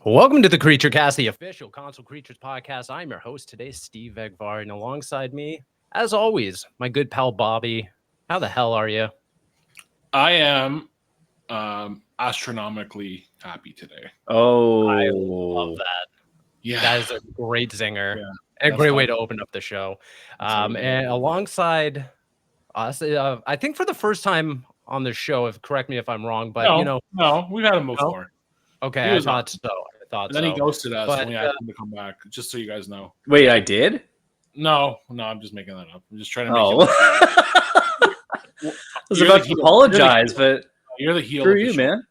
Welcome to the Creature Cast, the official Console Creatures podcast. I'm your host today, Steve Vegvar, and alongside me, as always, my good pal Bobby. How the hell are you? I am astronomically happy today. I love that. Yeah, That is a great zinger. yeah, And a great way fun. to open up the show. That's how we do it. And alongside us, I think for the first time on the show, correct me if I'm wrong, but no, we've had him no? before. Okay, He I was thought awesome. so. I thought And then so. he ghosted us But, when we asked him to come back. Just so you guys know. Wait, I did? No, I'm just making that up. I'm just trying to make Oh. you. I was about to apologize, but you're the heel. screw you, man.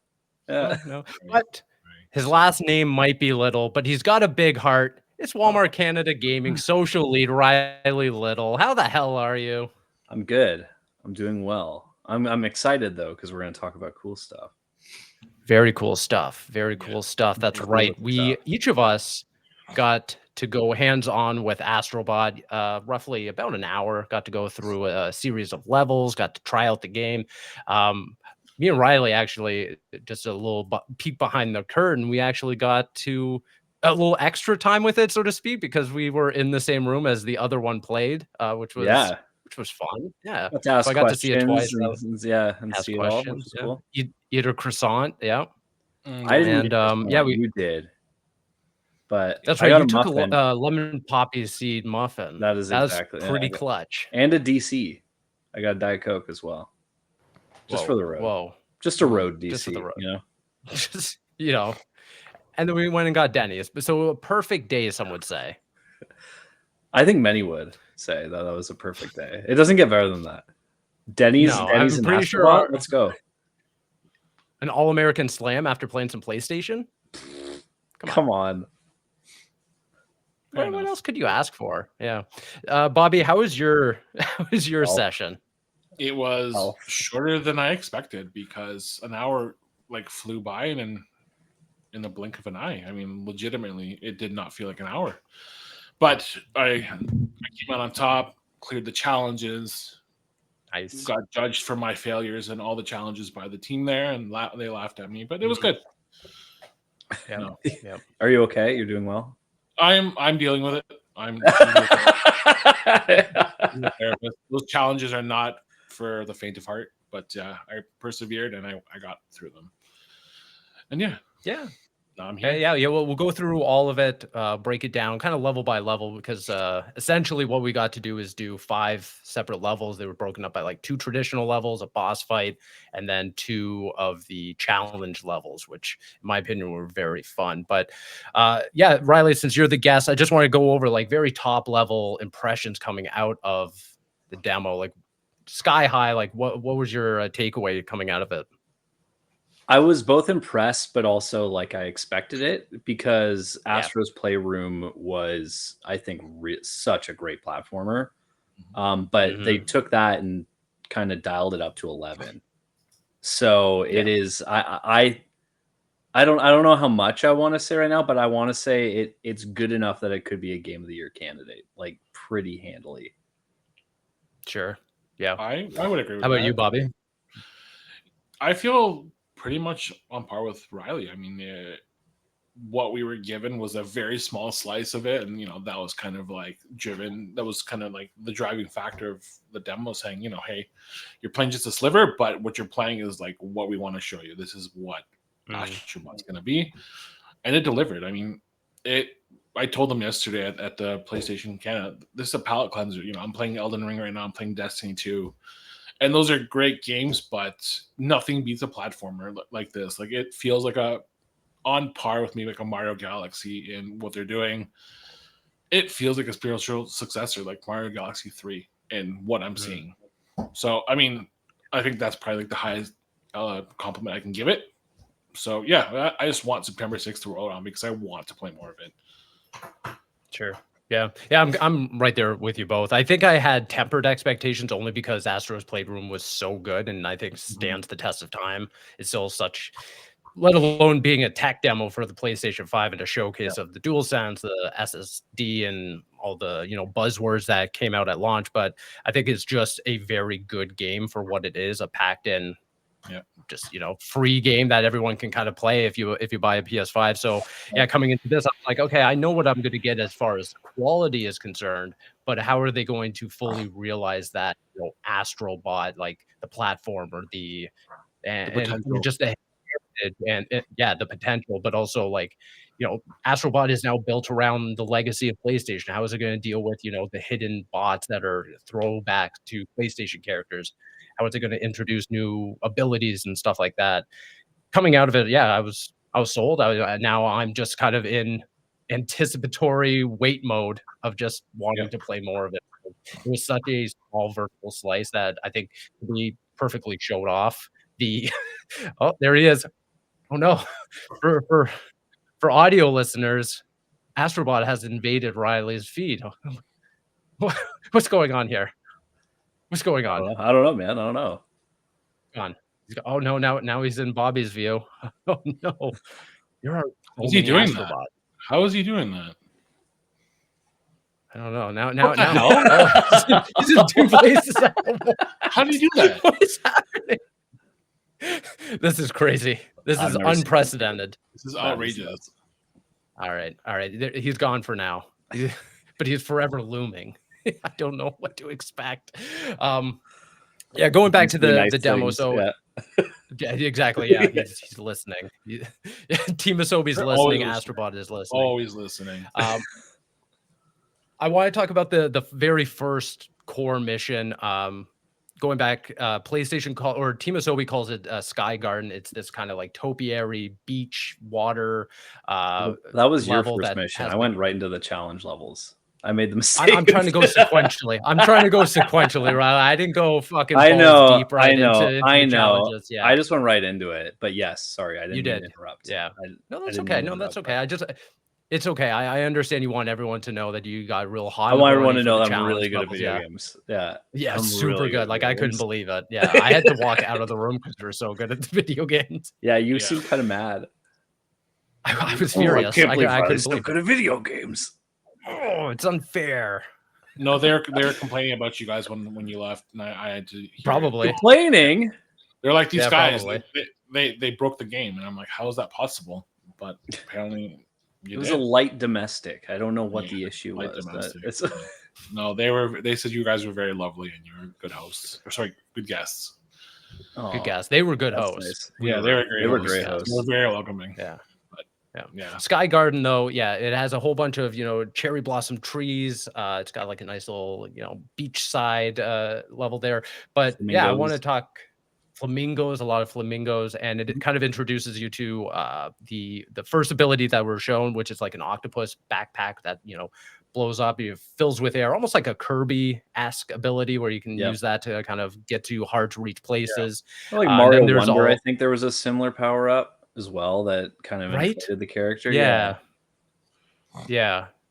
Yeah. No. But his last name might be Little, but he's got a big heart. It's Walmart Canada Gaming social lead Riley Little. How the hell are you? I'm good. I'm doing well. I'm excited though because we're going to talk about cool stuff. Very cool stuff. Very cool stuff. That's right. Each of us got to go hands-on with Astro Bot, roughly about an hour. Got to go through a series of levels. Got to try out the game. Me and Riley actually, just a little peek behind the curtain. We actually got to a little extra time with it, so to speak, because we were in the same room as the other one played, which was fun. Yeah, so I got to see it twice. And see it all, which is cool. Eat a croissant. Yeah, I didn't. And you did. But that's right. You took a lemon poppy seed muffin. That is exactly pretty clutch. And a DC. I got a Diet Coke as well. Just for the road. Whoa. Just a road DC. Just for the road. Just And then we went and got Denny's. So a perfect day, some would say. I think many would say that was a perfect day. It doesn't get better than that. Denny's I'm pretty sure. Let's go. An All-American Slam after playing some PlayStation? Come on. What else could you ask for? Yeah. Bobby, how was your session? It was shorter than I expected because an hour flew by and in the blink of an eye. I mean, legitimately, it did not feel like an hour. But I came out on top, cleared the challenges. Nice. Got judged for my failures and all the challenges by the team there, and they laughed at me. But it was good. Yeah. Yep. Are you okay? You're doing well? I'm dealing with it. I'm those challenges are not for the faint of heart, but I persevered and I got through them. And yeah. I'm here. Yeah. We'll go through all of it, break it down kind of level by level, because essentially what we got to do is do 5 separate levels. They were broken up by 2 traditional levels, a boss fight, and then 2 of the challenge levels, which in my opinion were very fun. But Riley, since you're the guest, I just want to go over very top level impressions coming out of the demo, sky high. What was your takeaway coming out of it? I was both impressed, but also I expected it, because Astro's Playroom was, I think, such a great platformer. But they took that and kind of dialed it up to 11. So it is. I don't know how much I want to say right now, but I want to say it's good enough that it could be a Game of the Year candidate, pretty handily. Sure. Yeah. I would agree with How about you, Bobby? I feel pretty much on par with Riley. I mean, what we were given was a very small slice of it, and that was kind of driven. That was kind of the driving factor of the demo, saying, hey, you're playing just a sliver, but what you're playing is what we want to show you. This is what Astro Bot's going to be, and it delivered. I mean, I told them yesterday at the PlayStation Canada, this is a palate cleanser. I'm playing Elden Ring right now. I'm playing Destiny 2. And those are great games, but nothing beats a platformer like this. It feels on par with me, a Mario Galaxy in what they're doing. It feels like a spiritual successor, like Mario Galaxy 3 in what I'm seeing. So, I mean, I think that's probably the highest compliment I can give it. So, yeah, I just want September 6th to roll around because I want to play more of it. Sure. Yeah, I'm right there with you both. I think I had tempered expectations only because Astro's Playroom was so good, and I think stands the test of time. It's still such, let alone being a tech demo for the PlayStation 5 and a showcase of the DualSense, the SSD, and all the buzzwords that came out at launch. But I think it's just a very good game for what it is, a packed in just free game that everyone can kind of play if you buy a PS5. So yeah, coming into this, I'm like, okay, I know what I'm going to get as far as quality is concerned, but how are they going to fully realize that Astro Bot, like the platform or and just the the potential, but also like Astro Bot is now built around the legacy of PlayStation. How is it going to deal with the hidden bots that are throwback to PlayStation characters? How is it going to introduce new abilities and stuff like that? Coming out of it, yeah, I was sold. Now I'm just kind of in anticipatory wait mode of just wanting to play more of it. It was such a small vertical slice that I think we perfectly showed off the. Oh, there he is. Oh no, for audio listeners, Astrobot has invaded Riley's feed. What's going on here? What's going on? I don't know, man. I don't know. On. Oh no, now he's in Bobby's view. Oh no. Is he doing that? How is he doing that? I don't know. Now he's in two places. How did he do that? What is happening? This is crazy. This is unprecedented. This is outrageous. All right. He's gone for now, but he's forever looming. I don't know what to expect. Yeah, going back to the demo. So yeah, exactly. Yeah, he's listening. Team Asobi's listening. Astrobot is listening. Always listening. I want to talk about the very first core mission. Going back, PlayStation or Team Asobi calls it Sky Garden. It's this kind of like topiary beach water. That was your first mission. I went right into the challenge levels. I made the mistake. I'm trying to go sequentially. Right? I didn't go fucking. I know. Deep right into challenges. Yeah. I just went right into it. But yes, sorry, I didn't. You did. Interrupt. Yeah. No, that's okay. No, that's okay. It's okay. I understand you want everyone to know that you got real high. I want everyone to know that I'm really good at video games. Yeah. Yeah, super really good. Like I couldn't believe it. Yeah. I had to walk out of the room because you were so good at the video games. Yeah, you seemed kind of mad. I was furious. I can't believe I couldn't believe good at video games. Oh, it's unfair. No, they're complaining about you guys when you left, and I had to probably complaining. They're like, these guys, they broke the game, and I'm like, how is that possible? But apparently. It was a light domestic. I don't know what the issue was. No, they said you guys were very lovely and you were good hosts. Or sorry, good guests. Good guests. They were good hosts. Nice. Yeah, they were great hosts. They were very welcoming. Yeah. Yeah. Sky Garden though, yeah, it has a whole bunch of cherry blossom trees. It's got like a nice little beachside level there. But flamingos. Yeah, I want to talk flamingos, a lot of flamingos, and it kind of introduces you to the first ability that we're shown, which is like an octopus backpack that blows up, it fills with air, almost like a Kirby-esque ability where you can use that to kind of get to hard to reach places. Yeah. Like Mario Wonder, I think there was a similar power up as well that kind of inflated the character. Yeah.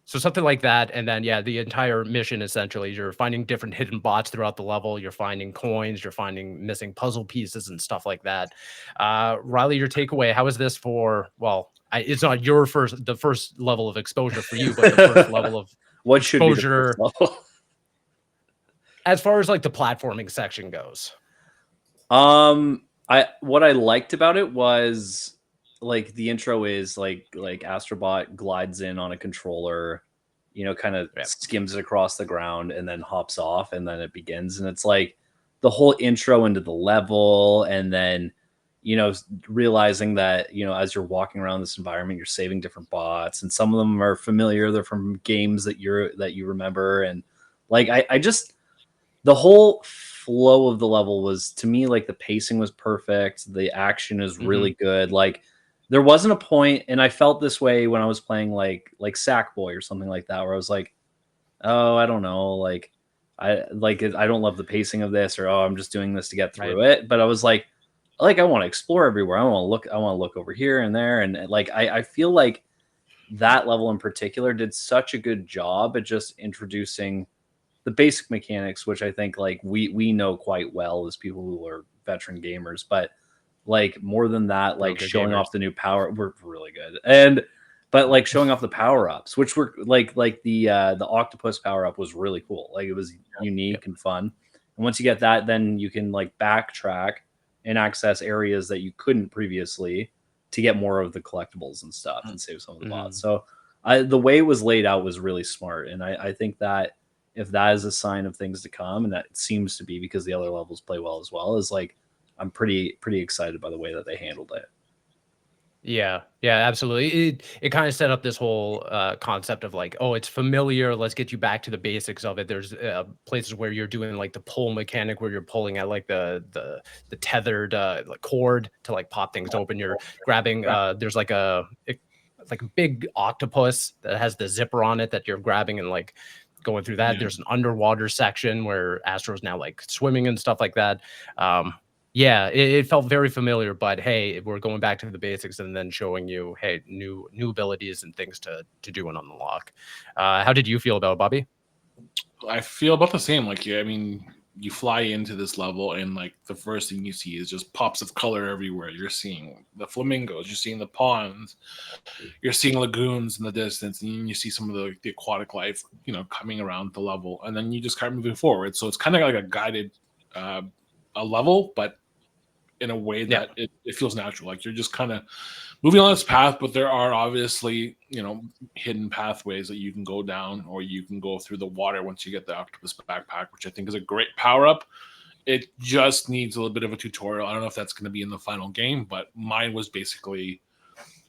So something like that, and then the entire mission essentially, you're finding different hidden bots throughout the level. You're finding coins, you're finding missing puzzle pieces and stuff like that. Riley, your takeaway? How is this for? Well, it's not the first level of exposure for you, but the first level of what should exposure be the first level? As far as like the platforming section goes. What I liked about it was. Like the intro is like Astrobot glides in on a controller, kind of skims it across the ground and then hops off and then it begins. And it's like the whole intro into the level. And then, realizing that, as you're walking around this environment, you're saving different bots and some of them are familiar. They're from games that you remember. And like, I just, the whole flow of the level was, to me, like the pacing was perfect. The action is really good. Like, there wasn't a point, and I felt this way when I was playing like Sackboy or something like that, where I was like, oh, I don't know, like I don't love the pacing of this, or I'm just doing this to get through it. But I was like I want to explore everywhere. I want to look over here and there, and like I feel like that level in particular did such a good job at just introducing the basic mechanics, which I think like we know quite well as people who are veteran gamers, but. Like more than that, like showing off the new power, we're really good. But like showing off the power ups, which were like the octopus power up was really cool. Like it was unique and fun. And once you get that, then you can like backtrack and access areas that you couldn't previously to get more of the collectibles and stuff and save some of the bots. So the way it was laid out was really smart. And I think that if that is a sign of things to come, and that seems to be because the other levels play well as well, is like, I'm pretty excited by the way that they handled it. Yeah, absolutely. It kind of set up this whole concept of like, oh, it's familiar. Let's get you back to the basics of it. There's places where you're doing like the pull mechanic, where you're pulling at like the tethered like cord to like pop things open. You're grabbing. There's like a big octopus that has the zipper on it that you're grabbing and like going through that. There's an underwater section where Astro's now like swimming and stuff like that. Yeah, it felt very familiar, but hey, we're going back to the basics and then showing you, hey, new abilities and things to do and unlock. How did you feel about it, Bobby? I feel about the same. Like, I mean, you fly into this level and like the first thing you see is just pops of color everywhere. You're seeing the flamingos, you're seeing the ponds, you're seeing lagoons in the distance, and you see some of the aquatic life, you know, coming around the level, and then you just start moving forward. So it's kind of like a guided a level, but in a way that it feels natural. Like you're just kind of moving on this path, but there are obviously, you know, hidden pathways that you can go down, or you can go through the water once you get the octopus backpack, which I think is a great power up. It just needs a little bit of a tutorial. I don't know if that's going to be in the final game, but mine was basically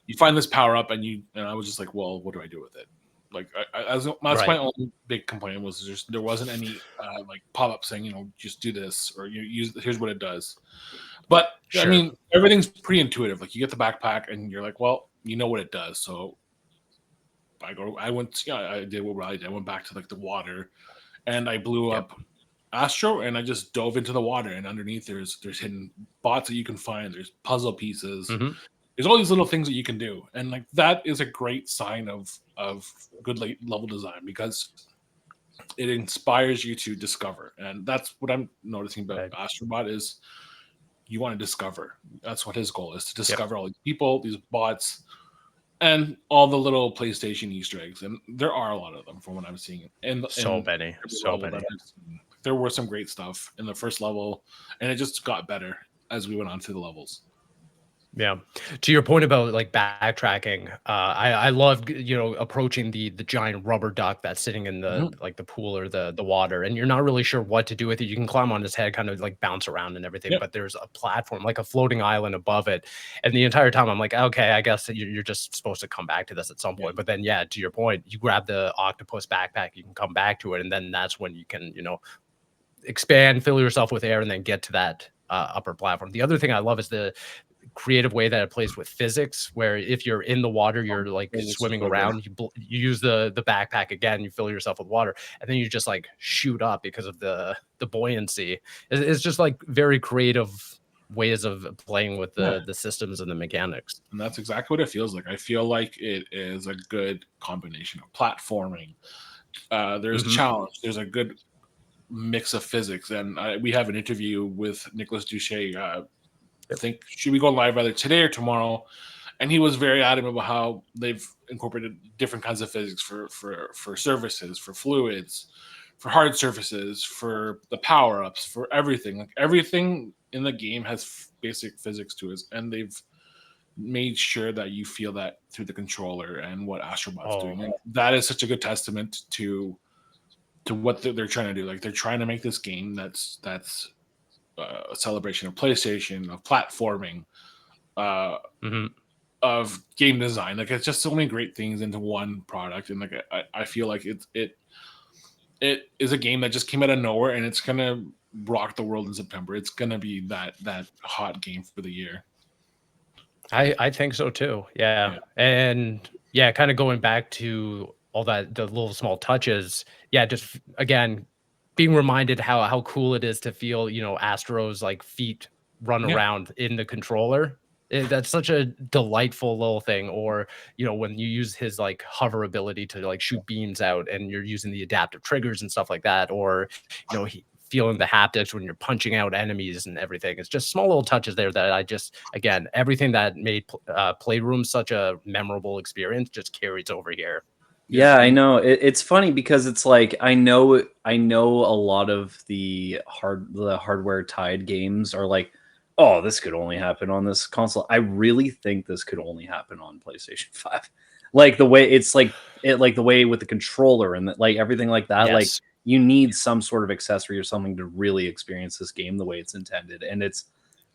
you find this power up and I was just like, well, what do I do with it? Like that's my only big complaint was just there wasn't any like pop up saying, you know, just do this or you use here's what it does. But I mean, everything's pretty intuitive. Like you get the backpack and you're like, well, you know what it does. So I did what Riley did. I went back to like the water and I blew up Astro and I just dove into the water, and underneath there's hidden bots that you can find. There's puzzle pieces. There's all these little things that you can do. And like that is a great sign of good level design, because it inspires you to discover. And that's what I'm noticing about Astro Bot is you want to discover. That's what his goal is, to discover all these people, these bots, and all the little PlayStation Easter eggs. And there are a lot of them from what I'm seeing. And so many. There were some great stuff in the first level, and it just got better as we went on through the levels. Yeah. To your point about like backtracking, I loved, you know, approaching the giant rubber duck that's sitting in the like the pool or the water, and you're not really sure what to do with it. You can climb on his head, kind of like bounce around and everything, but there's a platform, like a floating island above it. And the entire time I'm like, okay, I guess you're just supposed to come back to this at some point. But then, to your point, you grab the octopus backpack, you can come back to it, and then that's when you can, you know, expand, fill yourself with air, and then get to that upper platform. The other thing I love is the creative way that it plays with physics, where if you're in the water, you're like swimming around, you use the backpack again, you fill yourself with water, and then you just like shoot up because of the buoyancy. It's just like very creative ways of playing with the systems and the mechanics. And that's exactly what it feels like. I feel like it is a good combination of platforming. There's challenge. There's a good mix of physics. And we have an interview with Nicholas Duche, I think should be going live either today or tomorrow, and he was very adamant about how they've incorporated different kinds of physics for surfaces, for fluids, for hard surfaces, for the power-ups, for everything. Like everything in the game has basic physics to it, and they've made sure that you feel that through the controller and what Astro Bot's doing. And that is such a good testament to what they're trying to do. Like they're trying to make this game that's a celebration of PlayStation, of platforming, of game design. Like it's just so many great things into one product, and like I feel like it is a game that just came out of nowhere, and it's gonna rock the world in September. It's gonna be that hot game for the year. I think so too. Yeah. And kind of going back to all that, the little small touches. Yeah, just again, being reminded how cool it is to feel, you know, Astro's like feet run around in the controller. That's such a delightful little thing. Or, you know, when you use his like hover ability to like shoot beams out, and you're using the adaptive triggers and stuff like that, or, you know, feeling the haptics when you're punching out enemies and everything. It's just small little touches there that I just, again, everything that made Playroom such a memorable experience just carries over here. Yeah, I know. It's funny because it's like I know a lot of the hardware tied games are like oh, this could only happen on this console. I really think this could only happen on PlayStation 5. Like the way it's like the way with the controller and like everything like that. Like Yes. you need some sort of accessory or something to really experience this game the way it's intended. And it's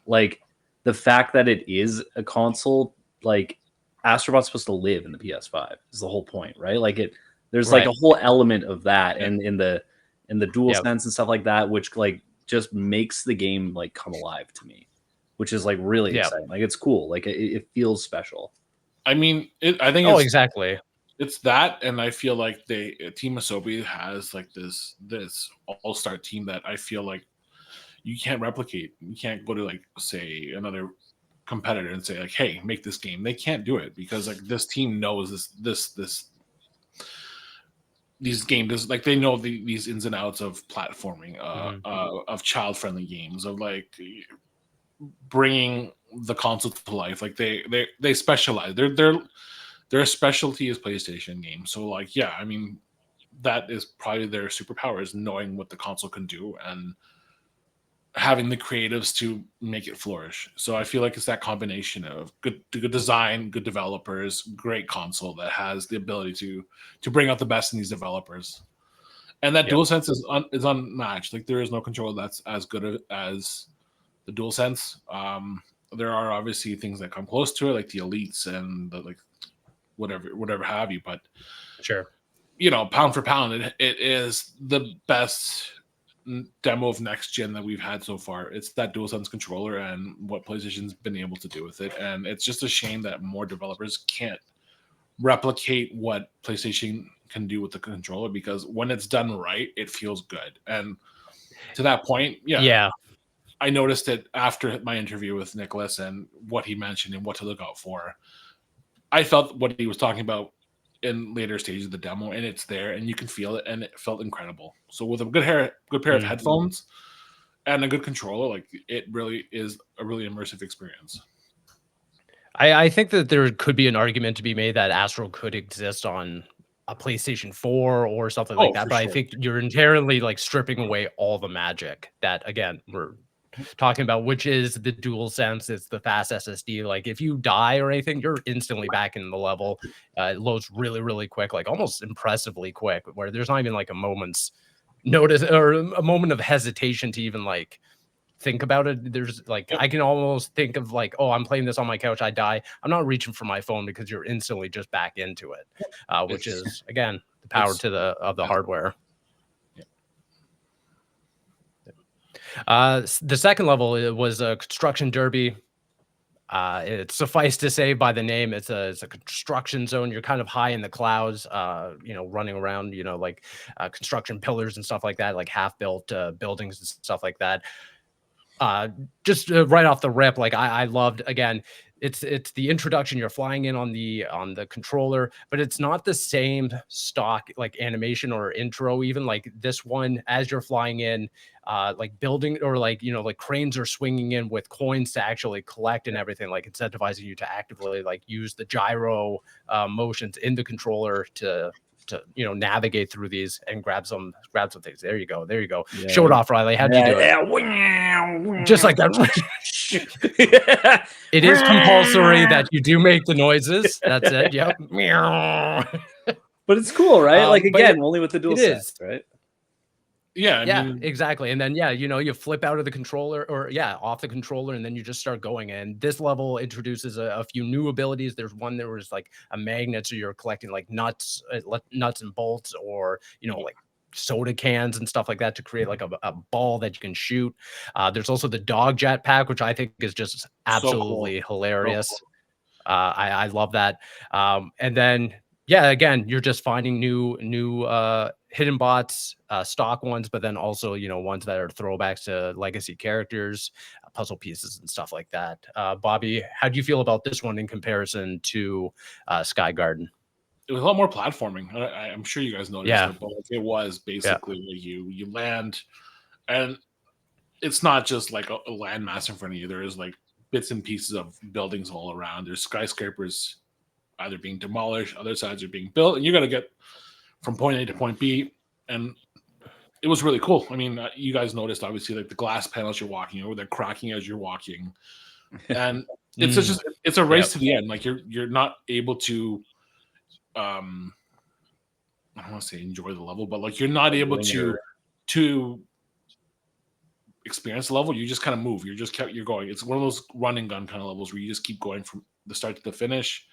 like the fact that it is a console, like Astro Bot's supposed to live in the PS5 is the whole point, right? Like there's like Right. a whole element of that, Yeah. and in the dual Yep. sense and stuff like that, which like just makes the game like come alive to me, which is like really Yeah. exciting. Like it's cool. Like it feels special. I mean, I think Oh, it's exactly. it's that, and I feel like Team Asobi has like this all-star team that I feel like you can't replicate. You can't go to like say another competitor and say like, "Hey, make this game." They can't do it because like this team knows these games, like they know these ins and outs of platforming, of child-friendly games, of like bringing the console to life. Like they specialize. Their specialty is PlayStation games. So like, yeah, I mean, that is probably their superpower, is knowing what the console can do and having the creatives to make it flourish. So I feel like it's that combination of good design, good developers, great console that has the ability to bring out the best in these developers. And that DualSense is unmatched. Like there is no controller that's as good as the DualSense. There are obviously things that come close to it, like the Elites and the like whatever have you. But Sure. you know, pound for pound, it is the best demo of next gen that we've had so far. It's that DualSense controller and what PlayStation's been able to do with it. And it's just a shame that more developers can't replicate what PlayStation can do with the controller, because when it's done right, it feels good. And to that point, Yeah. I noticed it after my interview with Nicholas and what he mentioned and what to look out for. I felt what he was talking about in later stages of the demo, and it's there, and you can feel it, and it felt incredible. So with a good pair of headphones and a good controller, like it really is a really immersive experience. I think that there could be an argument to be made that Astro could exist on a PlayStation 4 or something like Oh, that, for but I sure. think you're inherently like stripping away all the magic that, again, we're talking about, which is the dual sense. It's the fast SSD. Like if you die or anything, you're instantly back in the level. It loads really, really quick, like almost impressively quick, where there's not even like a moment's notice or a moment of hesitation to even like think about it. There's like, I can almost think of like, oh, I'm playing this on my couch, I die, I'm not reaching for my phone, because you're instantly just back into it, which is again the power to the hardware. The second level, it was a construction derby. It's suffice to say by the name, it's a construction zone. You're kind of high in the clouds, you know, running around, you know, like construction pillars and stuff like that, like half built buildings and stuff like that. Just right off the rip, like I loved, again, it's the introduction. You're flying in on the controller, but it's not the same stock like animation or intro. Even like this one, as you're flying in, like building, or like, you know, like cranes are swinging in with coins to actually collect and everything, like incentivizing you to actively like use the gyro motions in the controller to you know, navigate through these and grab some things. There you go. Yeah. Show it off, Riley. How'd you do it? Just like that. It is compulsory that you do make the noises. That's it. Yep. But it's cool, right? Like but again, only with the dual sense, right? Yeah, I Yeah, mean, exactly. And then, yeah, you know, you flip out of the controller, or off the controller, and then you just start going. And this level introduces a few new abilities. There's one, there was like a magnet, so you're collecting like nuts and bolts, or, you know, like soda cans and stuff like that to create like a ball that you can shoot. There's also the dog jet pack, which I think is just absolutely hilarious. So cool. I love that. And then, yeah, again, you're just finding new hidden bots, stock ones, but then also, you know, ones that are throwbacks to legacy characters, puzzle pieces and stuff like that. Bobby, how do you feel about this one in comparison to Sky Garden? It was a lot more platforming. I'm sure you guys noticed Yeah. it, but like, it was basically like you land, and it's not just like a landmass in front of you. There is like bits and pieces of buildings all around. There's skyscrapers either being demolished, other sides are being built, and you got to get from point A to point B. And it was really cool. I mean, you guys noticed obviously like the glass panels you're walking over, they're cracking as you're walking, and it's a race to the end. Like you're not able to, I don't want to say enjoy the level, but like you're not able to experience the level. You just kind of move. You're going. It's one of those run and gun kind of levels where you just keep going from the start to the finish.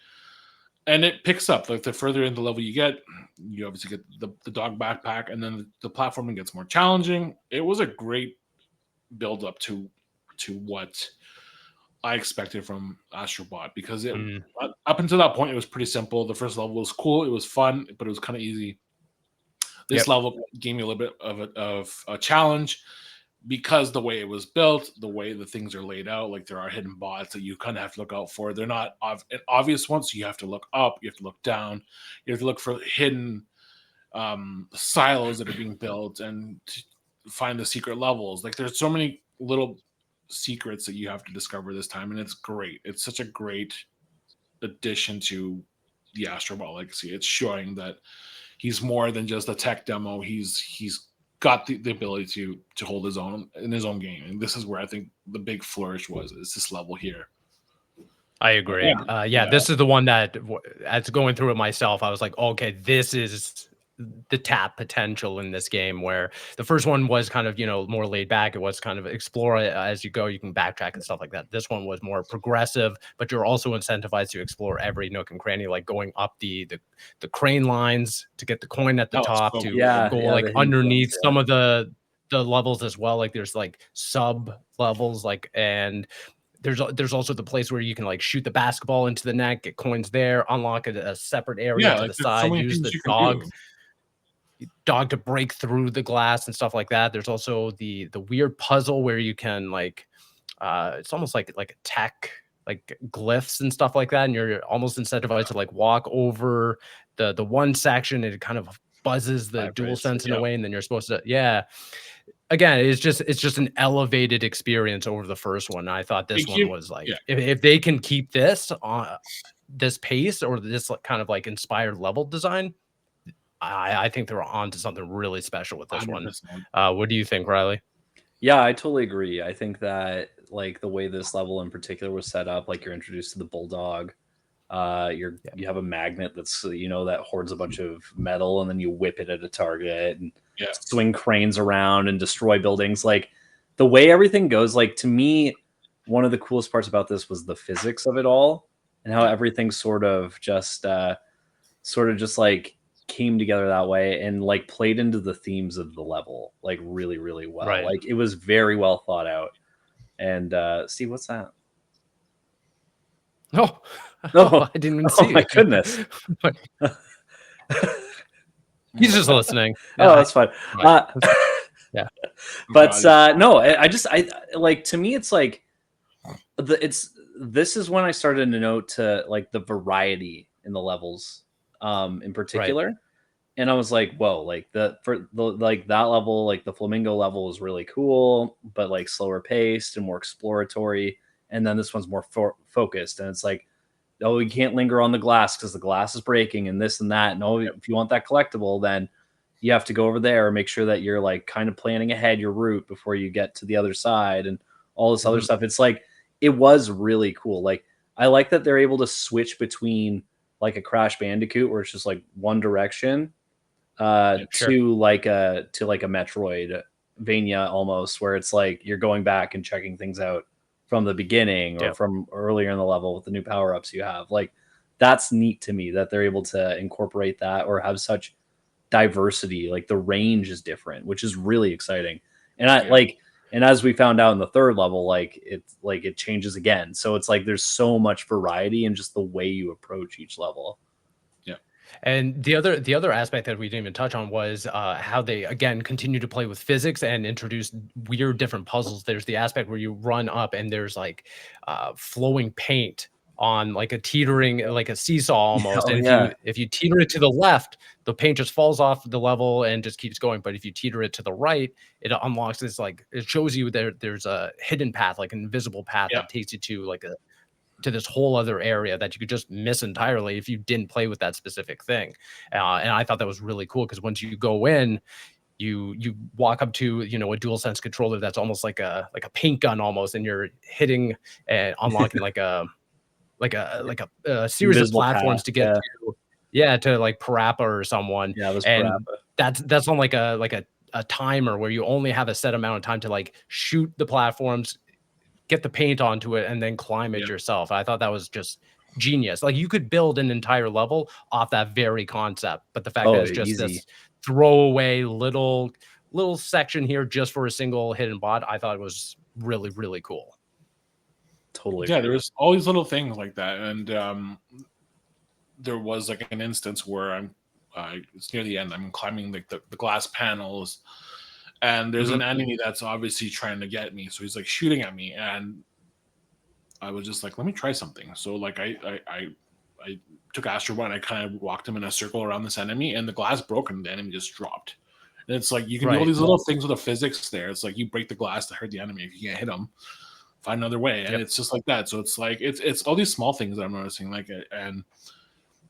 And it picks up. Like the further in the level you get, you obviously get the dog backpack, and then the platforming gets more challenging. It was a great build up to what I expected from Astro Bot, because up until that point it was pretty simple. The first level was cool, it was fun, but it was kind of easy. This level gave me a little bit of a challenge, because the way it was built, the way the things are laid out, like there are hidden bots that you kind of have to look out for. They're not obvious ones, so you have to look up, you have to look down, you have to look for hidden silos that are being built and find the secret levels. Like there's so many little secrets that you have to discover this time, and it's great. It's such a great addition to the Astro Bot legacy. It's showing that he's more than just a tech demo. He's got the ability to hold his own in his own game, and this is where I think the big flourish was. Is this level here? I agree. This is the one that, as going through it myself, I was like, okay, this is the tap potential in this game, where the first one was kind of, more laid back. It was kind of explore it as you go. You can backtrack and stuff like that. This one was more progressive, but you're also incentivized to explore every nook and cranny, like going up the crane lines to get the coin at the top, so to cool. go like underneath some of the levels as well. Like there's like sub levels, like, and there's also the place where you can like shoot the basketball into the net, get coins there, unlock a separate area to the side, use the dog to break through the glass and stuff like that. There's also the weird puzzle where you can like it's almost like a tech, like glyphs and stuff like that, and you're almost incentivized to like walk over the one section, and it kind of buzzes the dual sense in a way, and then you're supposed to again, it's just an elevated experience over the first one. I thought this one was like, if they can keep this on this pace, or this kind of like inspired level design, I think they're on to something really special with this 100%. One. What do you think, Riley? Yeah, I totally agree. I think that like the way this level in particular was set up, like you're introduced to the bulldog. You have a magnet that's that hoards a bunch of metal, and then you whip it at a target and swing cranes around and destroy buildings. Like the way everything goes, like to me, one of the coolest parts about this was the physics of it all, and how everything sort of just like came together that way, and like played into the themes of the level like really, really well. Right. Like it was very well thought out. And Steve, what's that? Oh, I didn't even see it. Oh my goodness. He's just listening. Oh, that's fine. Yeah. But no, I like, to me, it's like this is when I started to note to like the variety in the levels in particular. Right. And I was like, whoa, like that level, like the flamingo level is really cool, but like slower paced and more exploratory. And then this one's more focused, and it's like, oh, you can't linger on the glass because the glass is breaking and this and that. And oh, if you want that collectible, then you have to go over there and make sure that you're like kind of planning ahead your route before you get to the other side and all this other stuff. It's like, it was really cool. Like, I like that they're able to switch between like a Crash Bandicoot where it's just like one direction to like a Metroidvania almost, where it's like you're going back and checking things out from the beginning or from earlier in the level with the new power-ups you have. Like, that's neat to me that they're able to incorporate that or have such diversity. Like the range is different, which is really exciting. And and as we found out in the third level, like it changes again. So it's like there's so much variety in just the way you approach each level. And the other aspect that we didn't even touch on was how they again continue to play with physics and introduce weird different puzzles. There's the aspect where you run up and there's like flowing paint on like a teetering, like a seesaw almost. If you teeter it to the left, the paint just falls off the level and just keeps going. But if you teeter it to the right, it unlocks this, like, it shows you there's a hidden path, like an invisible path that takes you to like to this whole other area that you could just miss entirely if you didn't play with that specific thing. And I thought that was really cool, because once you go in, you walk up to a DualSense controller that's almost like a paint gun almost, and you're hitting and unlocking like a series of Invisible platforms path, to get to like Parappa or someone. Yeah, this and Parappa. that's on like a timer where you only have a set amount of time to like shoot the platforms, get the paint onto it, and then climb it yourself. I thought that was just genius. Like you could build an entire level off that very concept, but the fact that it's just this throwaway little section here just for a single hidden bot, I thought it was really, really cool. Totally. Yeah, there was all these little things like that, and there was like an instance where it's near the end. I'm climbing like the glass panels, and there's an enemy that's obviously trying to get me. So he's like shooting at me, and I was just like, let me try something. So like I took Astro Bot and I kind of walked him in a circle around this enemy, and the glass broke and the enemy just dropped. And it's like you can do all these little things with the physics there. It's like you break the glass to hurt the enemy. If you can't hit them, find another way. And it's just like that. So it's like it's all these small things that I'm noticing. Like, and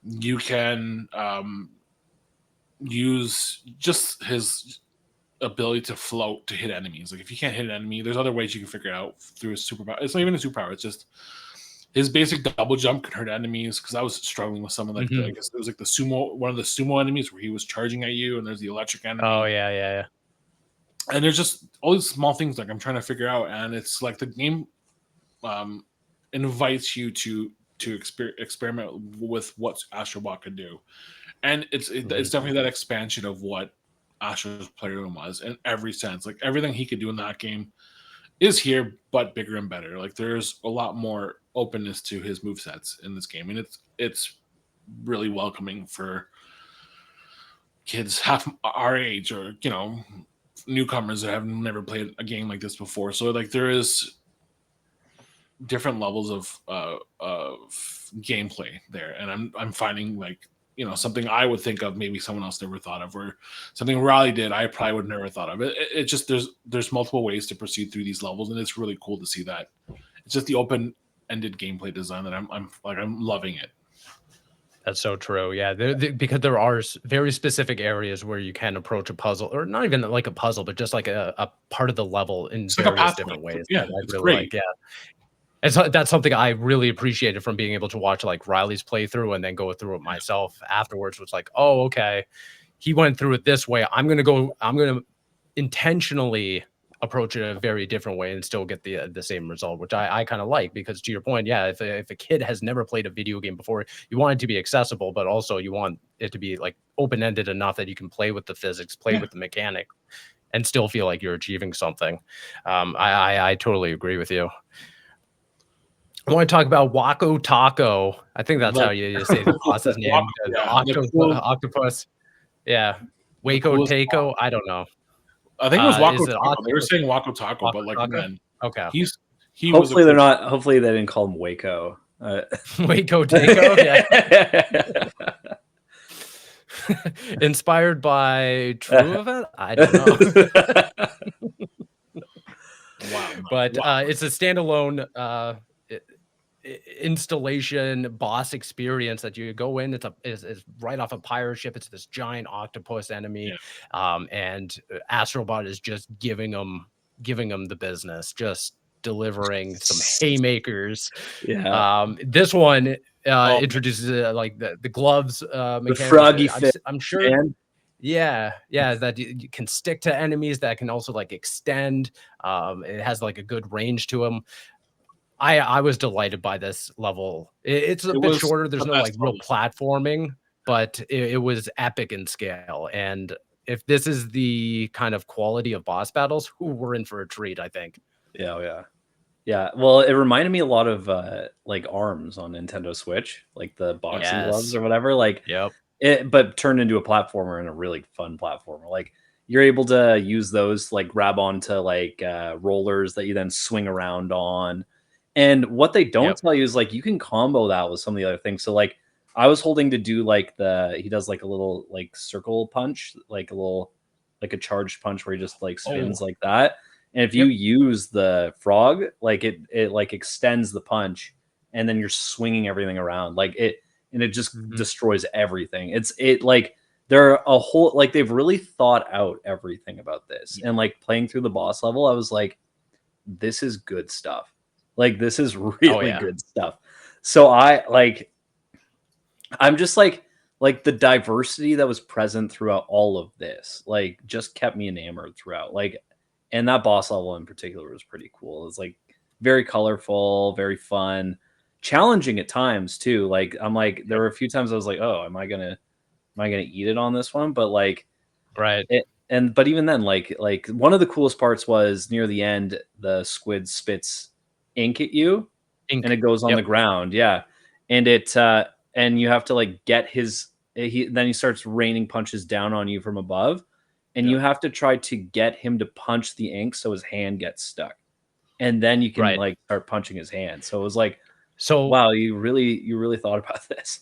you can use just his ability to float to hit enemies. Like if you can't hit an enemy, there's other ways you can figure it out through his superpower. It's not even a superpower. It's just his basic double jump can hurt enemies. Because I was struggling with some of like I guess it was like the sumo, one of the sumo enemies where he was charging at you, and there's the electric enemy. Oh yeah. And there's just all these small things like I'm trying to figure out, and it's like the game invites you to experiment with what Astro Bot could do, and it's definitely that expansion of what Astro's playroom was in every sense. Like everything he could do in that game is here, but bigger and better. Like there's a lot more openness to his movesets in this game, and it's really welcoming for kids half our age, or newcomers that have never played a game like this before. So like there is different levels of gameplay there, and I'm finding like something I would think of maybe someone else never thought of, or something Riley did I probably would never thought of. It just there's multiple ways to proceed through these levels, and it's really cool to see that. It's just the open-ended gameplay design that I'm loving it. That's so true. Yeah, because there are very specific areas where you can approach a puzzle, or not even like a puzzle, but just like a part of the level in various different ways. Yeah, it's great. Yeah. And so that's something I really appreciated from being able to watch like Riley's playthrough and then go through it myself afterwards. Was like, oh, okay, he went through it this way. I'm gonna intentionally approach it a very different way and still get the same result, which I kind of like, because to your point, yeah, if a kid has never played a video game before, you want it to be accessible, but also you want it to be like open-ended enough that you can play with the physics, play with the mechanic, and still feel like you're achieving something. I totally agree with you. I want to talk about Wako Tako. I think that's how you say the boss's name. The octopus. Yeah. Wako Tako. I don't know. I think it was Wako Tako. They were saying Wako Tako, but like, man, okay. Hopefully they're not. Hopefully they didn't call him Wako. Wako Tako. Yeah. Inspired by true event? I don't know. Wow. But it's a standalone installation boss experience that you go in. It's right off a pirate ship. It's this giant octopus enemy, and Astro Bot is just giving them the business, just delivering some haymakers. This one introduces like the gloves, the froggy fit. I'm sure. Man. Yeah, that you can stick to enemies, that can also like extend. It has like a good range to them. I was delighted by this level. It's a bit shorter. There's no like real platforming, but it was epic in scale. And if this is the kind of quality of boss battles, we're in for a treat, I think. Yeah. Well, it reminded me a lot of like ARMS on Nintendo Switch, like the boxing gloves or whatever. Like, but turned into a platformer, and a really fun platformer. Like you're able to use those to like grab onto like rollers that you then swing around on. And what they don't tell you is like you can combo that with some of the other things. So like I was holding to do like he does like a little like circle punch, like a little like a charged punch where he just like spins like that. And if you use the frog, like it like extends the punch, and then you're swinging everything around like it, and it just destroys everything. It like they're a whole like they've really thought out everything about this. And like playing through the boss level, I was like, this is good stuff. Like this is really yeah. good stuff. So I'm just like the diversity that was present throughout all of this, like just kept me enamored throughout. Like, and that boss level in particular was pretty cool. It's like very colorful, very fun, challenging at times too. Like I'm like, there were a few times I was like, oh, am I gonna eat it on this one? But like, Right. but even then, like one of the coolest parts was near the end, the squid spits ink at you, Ink. and it goes on the ground. Yeah, and and you have to like get his. Then he starts raining punches down on you from above, and you have to try to get him to punch the ink so his hand gets stuck, and then you can like start punching his hand. So it was like, so wow, you really thought about this.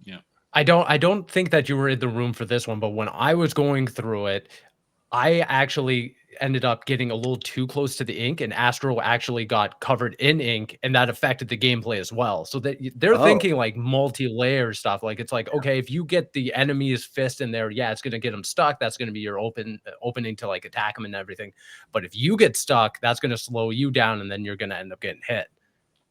Yeah. I don't think that you were in the room for this one, but when I was going through it, I actually ended up getting a little too close to the ink, and Astro actually got covered in ink, and that affected the gameplay as well. So they're thinking like multi-layer stuff. Like it's like, okay, if you get the enemy's fist in there, yeah, it's gonna get them stuck. That's gonna be your opening to like attack them and everything. But if you get stuck, that's gonna slow you down, and then you're gonna end up getting hit.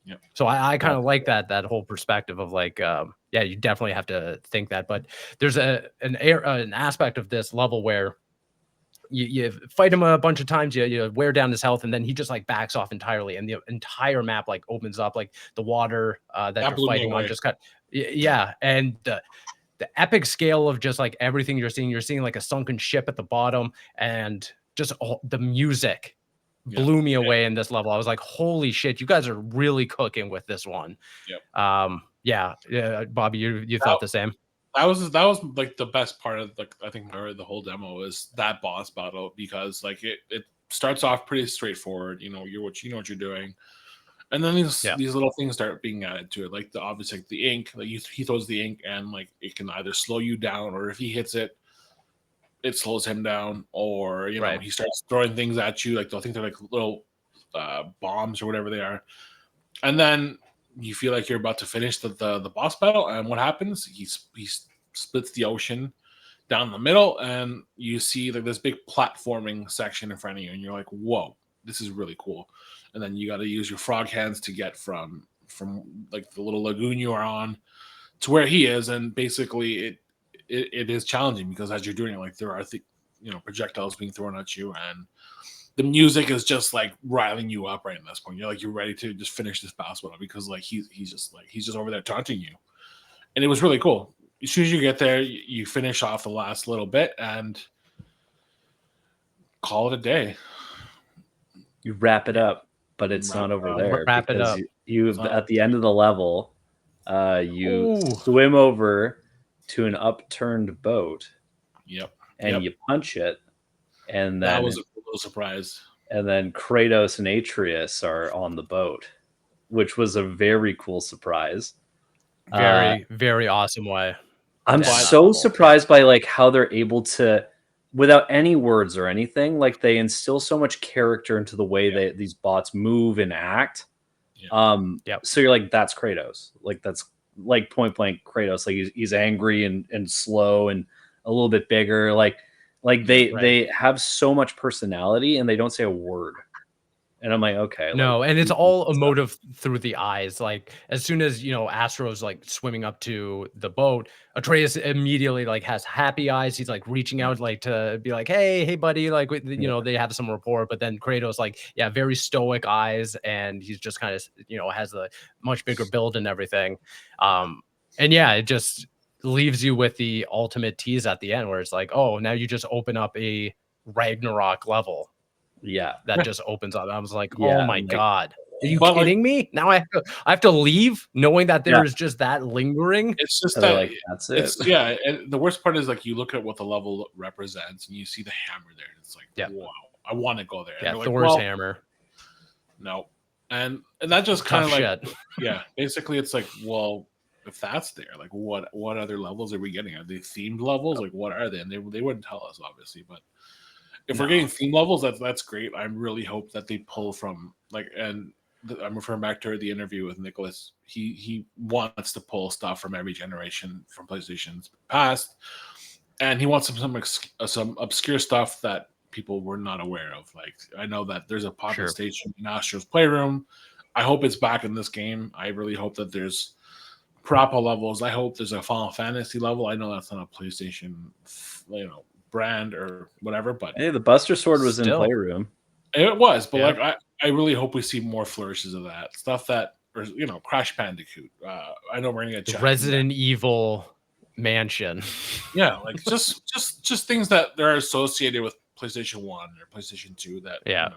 Yep. So I kind of like that whole perspective of like, yeah, you definitely have to think that. But there's an aspect of this level where you fight him a bunch of times, you wear down his health, and then he just like backs off entirely, and the entire map like opens up, like the water that you're fighting on just got yeah, and the epic scale of just like everything you're seeing like a sunken ship at the bottom, and just the music blew me away in this level. I was like, holy shit, you guys are really cooking with this one. Yeah, Bobby, you thought the same? That was like the best part of like I think the whole demo is that boss battle, because like it starts off pretty straightforward. You know what you're doing, and then these little things start being added to it, like obviously like the ink. Like he throws the ink, and like it can either slow you down, or if he hits it, it slows him down, or you know he starts throwing things at you. Like I think they're like little bombs or whatever they are, and then you feel like you're about to finish the boss battle, and what happens? He splits the ocean down the middle, and you see like this big platforming section in front of you, and you're like, "Whoa, this is really cool!" And then you got to use your frog hands to get from like the little lagoon you are on to where he is, and basically it is challenging because as you're doing it, like there are projectiles being thrown at you, and the music is just like riling you up right at this point. You're like, you're ready to just finish this boss battle because like he's just over there taunting you, and it was really cool. As soon as you get there, you finish off the last little bit and call it a day. You wrap it up, but it's not over there. Wrap it up. You at the end of the level, you swim over to an upturned boat. Yep. And you punch it, and then that was a little surprise. And then Kratos and Atreus are on the boat, which was a very cool surprise. Very awesome way. I'm so surprised by like how they're able to, without any words or anything, like they instill so much character into the way these bots move and act. So you're like, that's Kratos. Like that's like point blank Kratos. Like he's angry and slow and a little bit bigger. Like they have so much personality, and they don't say a word. And I'm like, okay. No, like, and it's all emotive through the eyes. Like as soon as Astro's like swimming up to the boat, Atreus immediately like has happy eyes. He's like reaching out like to be like, hey buddy, like they have some rapport. But then Kratos like very stoic eyes, and he's just kind of has a much bigger build and everything. And it just leaves you with the ultimate tease at the end, where it's like, oh, now you just open up a Ragnarok level. That just opens up. I was like, oh my god, are you kidding me? Now I have to leave knowing that there is just that lingering. It's just that like, that's it. And the worst part is like you look at what the level represents, and you see the hammer there, and it's like, wow, I want to go there. Yeah, and Thor's hammer. No, and that just kind of like basically it's like, well, if that's there, like what other levels are we getting? Are they themed levels? Like what are they? And they wouldn't tell us, obviously, but if we're getting theme levels, that's great. I really hope that they pull from like, and I'm referring back to the interview with Nicholas. He wants to pull stuff from every generation from PlayStation's past, and he wants some obscure stuff that people were not aware of. Like I know that there's a pocket station in Astro's Playroom. I hope it's back in this game. I really hope that there's Parappa levels. I hope there's a Final Fantasy level. I know that's not a PlayStation, brand or whatever, but hey, the Buster Sword was in Playroom. It was, but like I really hope we see more flourishes of that stuff that, or Crash Bandicoot. I know we're gonna get Resident Evil Mansion. Yeah, like just things that are associated with PlayStation 1 or PlayStation 2 that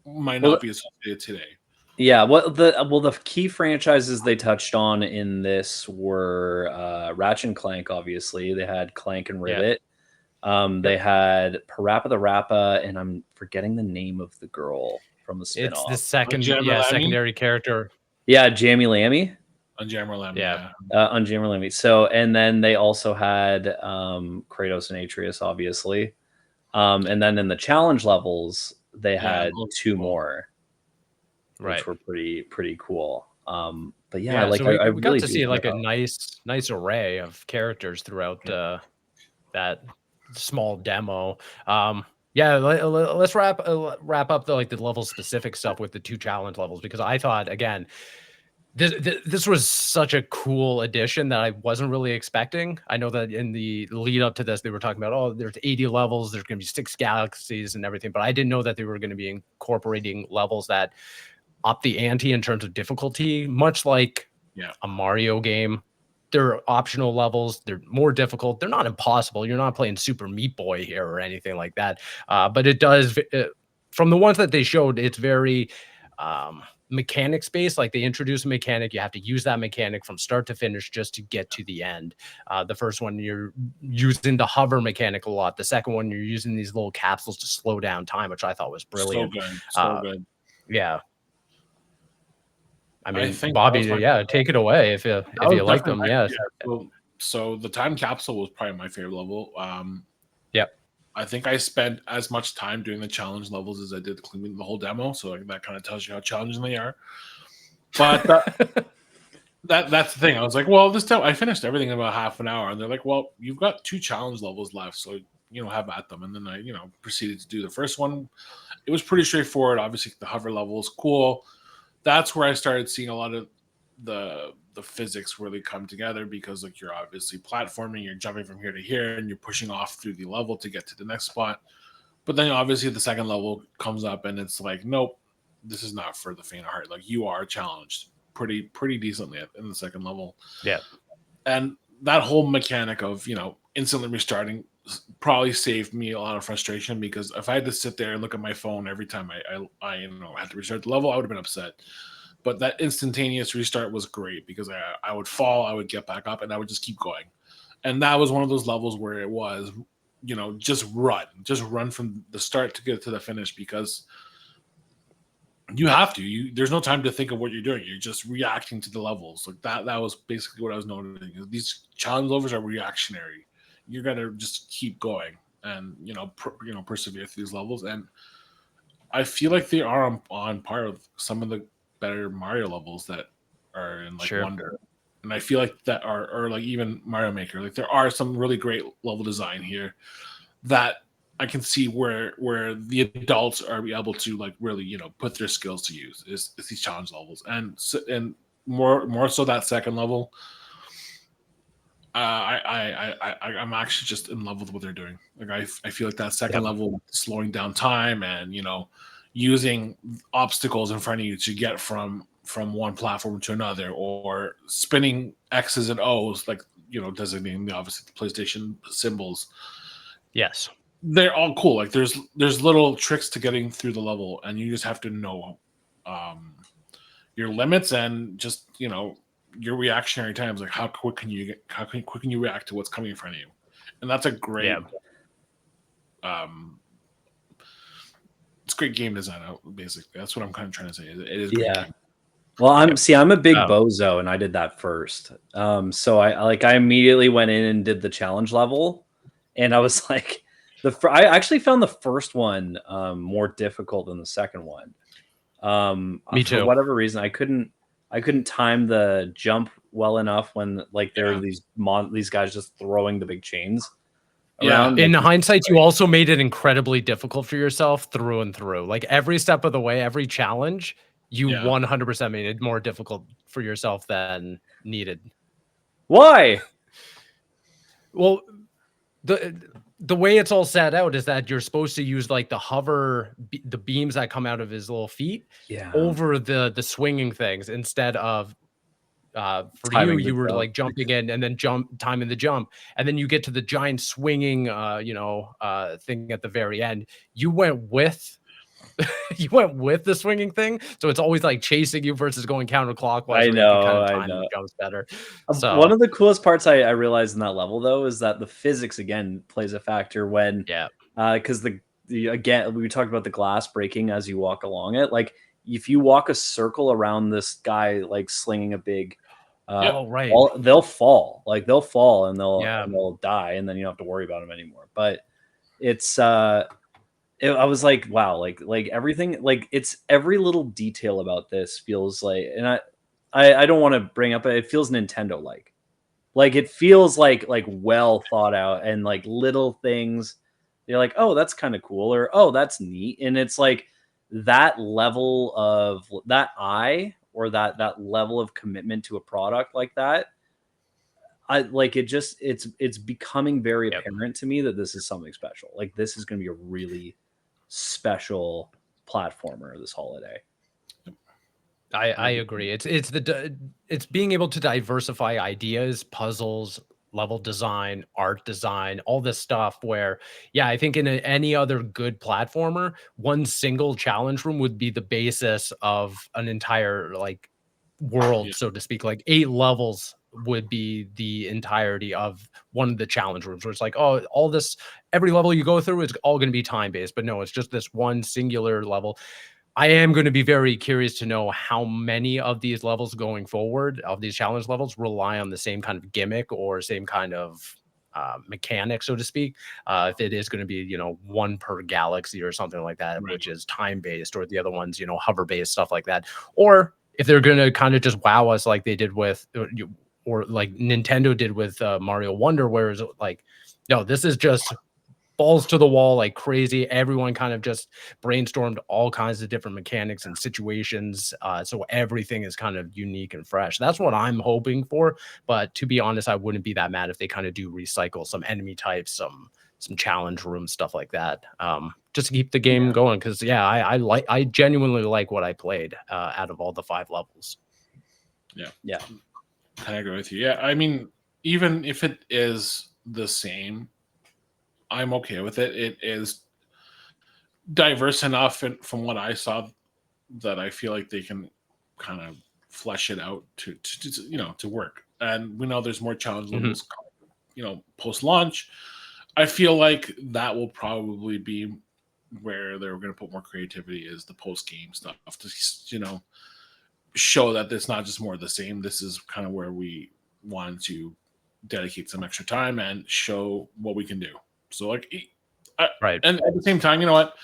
might not be associated today. Yeah, the key franchises they touched on in this were Ratchet and Clank. Obviously, they had Clank and Rivet. They had Parappa the Rappa, and I'm forgetting the name of the girl from the spinoff. It's the secondary character. Yeah, Jammy Lammy. Unjammer Lammy. Unjammer Lammy. So, and then they also had Kratos and Atreus, obviously. And then in the challenge levels, they had two more, which were pretty cool. But yeah, like so we got to see like a nice array of characters throughout that small demo. Let's wrap up the level specific stuff with the 2 challenge levels, because I thought, again, this was such a cool addition that I wasn't really expecting. I know that in the lead up to this, they were talking about, there's 80 levels, there's going to be 6 galaxies and everything, but I didn't know that they were going to be incorporating levels that up the ante in terms of difficulty, much like a Mario game. They're optional levels. They're more difficult. They're not impossible. You're not playing Super Meat Boy here or anything like that. But it does, from the ones that they showed, it's very mechanics based. Like they introduce a mechanic. You have to use that mechanic from start to finish just to get to the end. The first one, you're using the hover mechanic a lot. The second one, you're using these little capsules to slow down time, which I thought was brilliant. So good. Yeah. I mean, Bobby, take it away if you like them. So the time capsule was probably my favorite level. I think I spent as much time doing the challenge levels as I did cleaning the whole demo. So that kind of tells you how challenging they are. But that's the thing. I was like, well, this time I finished everything in about half an hour, and they're like, well, you've got 2 challenge levels left, so have at them. And then I proceeded to do the first one. It was pretty straightforward. Obviously, the hover level is cool. That's where I started seeing a lot of the physics really come together, because like you're obviously platforming, you're jumping from here to here, and you're pushing off through the level to get to the next spot. But then obviously the second level comes up, and it's like, nope, this is not for the faint of heart. Like you are challenged pretty decently in the second level. Yeah, and that whole mechanic of instantly restarting probably saved me a lot of frustration, because if I had to sit there and look at my phone every time I had to restart the level, I would have been upset. But that instantaneous restart was great, because I would fall, I would get back up, and I would just keep going. And that was one of those levels where it was, just run from the start to get to the finish, because you have to. There's no time to think of what you're doing. You're just reacting to the levels. Like that was basically what I was noticing. These challenge levels are reactionary. You're gonna just keep going and persevere through these levels. And I feel like they are on par with some of the better Mario levels that are in Wonder. And I feel like that or like even Mario Maker. Like there are some really great level design here that I can see where the adults are able to like really put their skills to use is these challenge levels, and more so that second level. I'm actually just in love with what they're doing. Like I feel like that second level, slowing down time and using obstacles in front of you to get from one platform to another, or spinning X's and O's, like designating obviously the PlayStation symbols. Yes, they're all cool. Like there's little tricks to getting through the level, and you just have to know your limits and just your reactionary times. Like how quick can you react to what's coming in front of you? And that's a great it's great game design. Basically, that's what I'm kind of trying to say. It is great game. Well, I'm a big bozo, and I did that first. So I immediately went in and did the challenge level, and I was like, I actually found the first one more difficult than the second one. Me too. For whatever reason, I couldn't time the jump well enough when there were these guys just throwing the big chains. around. In like, hindsight, you also made it incredibly difficult for yourself through and through. Like every step of the way, every challenge, you 100% made it more difficult for yourself than needed. Why? Well, the way it's all set out is that you're supposed to use like the hover, the beams that come out of his little feet over the swinging things instead of for Timing you the were jump. like jumping in and then timing the jump, and then you get to the giant swinging thing at the very end. You went with you went with the swinging thing, so it's always like chasing you versus going counterclockwise where you can kind of time the jumps better. So one of the coolest parts I realized in that level though is that the physics again plays a factor when because again we talked about the glass breaking as you walk along it. Like if you walk a circle around this guy like slinging a big they'll fall and they'll die, and then you don't have to worry about them anymore. But it's I was like, wow, like everything, like it's every little detail about this feels like, and I don't want to bring up, it feels Nintendo like it feels like well thought out, and like little things you're like, oh, that's kind of cool, or oh, that's neat, and it's like that level of that that level of commitment to a product like that. I like it. Just it's becoming very apparent to me that this is something special. Like this is going to be a really special platformer this holiday. I agree. It's being able to diversify ideas, puzzles, level design, art design, all this stuff where, I think in any other good platformer, one single challenge room would be the basis of an entire like world, so to speak. Like 8 levels would be the entirety of one of the challenge rooms, where it's like, oh, all this, every level you go through is all going to be time based, but no, it's just this one singular level. I am going to be very curious to know how many of these levels going forward, of these challenge levels, rely on the same kind of gimmick or same kind of mechanic, so to speak. If it is going to be, one per galaxy or something like that, which is time based, or the other ones, hover based, stuff like that. Or if they're going to kind of just wow us like they did with, or like Nintendo did with Mario Wonder, where it's like, no, this is just balls to the wall like crazy. Everyone kind of just brainstormed all kinds of different mechanics and situations, so everything is kind of unique and fresh. That's what I'm hoping for, but to be honest, I wouldn't be that mad if they kind of do recycle some enemy types, some challenge rooms, stuff like that, just to keep the game going, because I genuinely like what I played out of all the 5 levels. I agree with you. I mean, even if it is the same, I'm okay with it. It is diverse enough from what I saw that I feel like they can kind of flesh it out to work. And we know there's more challenge levels, post launch. I feel like that will probably be where they're going to put more creativity, is the post game stuff to show that it's not just more of the same. This is kind of where we want to dedicate some extra time and show what we can do. So right. And at the same time, you know what?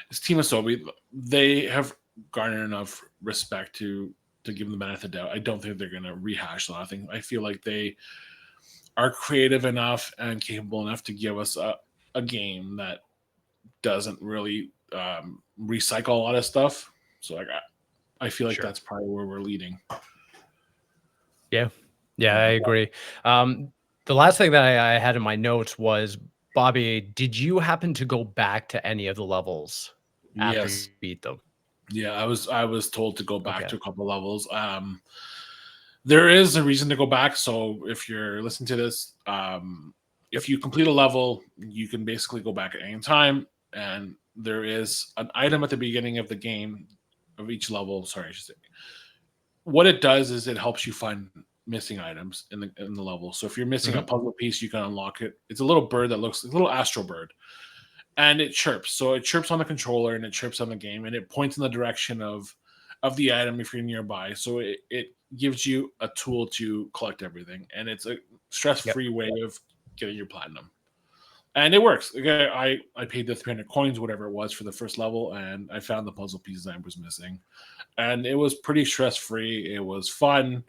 It's Team Asobi. They have garnered enough respect to give them the benefit of the doubt. I don't think they're going to rehash a lot of things. I feel like they are creative enough and capable enough to give us a game that doesn't really recycle a lot of stuff. So I feel like that's probably where we're leading. Yeah, I agree. The last thing that I had in my notes was, Bobby, did you happen to go back to any of the levels after you beat them? Yeah, I was told to go back to a couple of levels. There is a reason to go back. So if you're listening to this, if you complete a level, you can basically go back at any time. And there is an item at the beginning of the game of each level. Sorry, I should say. What it does is it helps you find missing items in the level. So if you're missing a puzzle piece, you can unlock it. It's a little bird that looks like a little Astro bird, and it chirps. So it chirps on the controller and it chirps on the game, and it points in the direction of the item if you're nearby. So it gives you a tool to collect everything, and it's a stress-free way of getting your platinum. And it works. I paid the 300 coins, whatever it was, for the first level, and I found the puzzle pieces I was missing. And it was pretty stress-free. It was fun.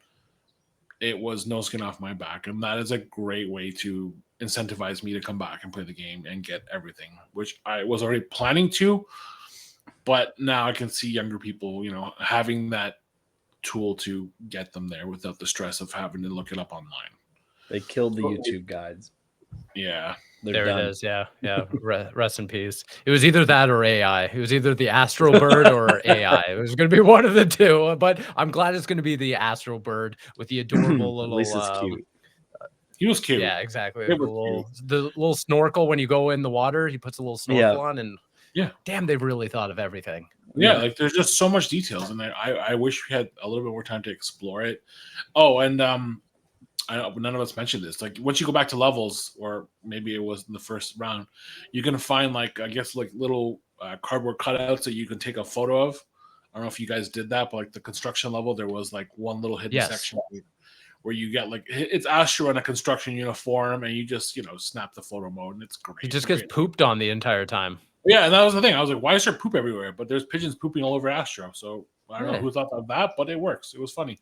It was no skin off my back. And that is a great way to incentivized me to come back and play the game and get everything, which I was already planning to. But now I can see younger people, having that tool to get them there without the stress of having to look it up online. They killed the YouTube guides. Yeah. There it is. Yeah. Rest in peace. It was either that or AI. It was either the Astro Bird or AI. It was going to be one of the two. But I'm glad it's going to be the Astro Bird with the adorable little. At least it's cute. He was cute. Yeah, exactly. The little snorkel when you go in the water. He puts a little snorkel on, and damn, they've really thought of everything. Yeah, like there's just so much details, and I wish we had a little bit more time to explore it. Oh, and I know none of us mentioned this. Like once you go back to levels, or maybe it was in the first round, you're gonna find like little cardboard cutouts that you can take a photo of. I don't know if you guys did that, but like the construction level, there was like one little hidden section where you get like it's Astro in a construction uniform, and you just snap the photo mode, and it's great. He just gets pooped on the entire time. Yeah, and that was the thing. I was like, why is there poop everywhere? But there's pigeons pooping all over Astro. So I don't know who thought of that, but it works. It was funny.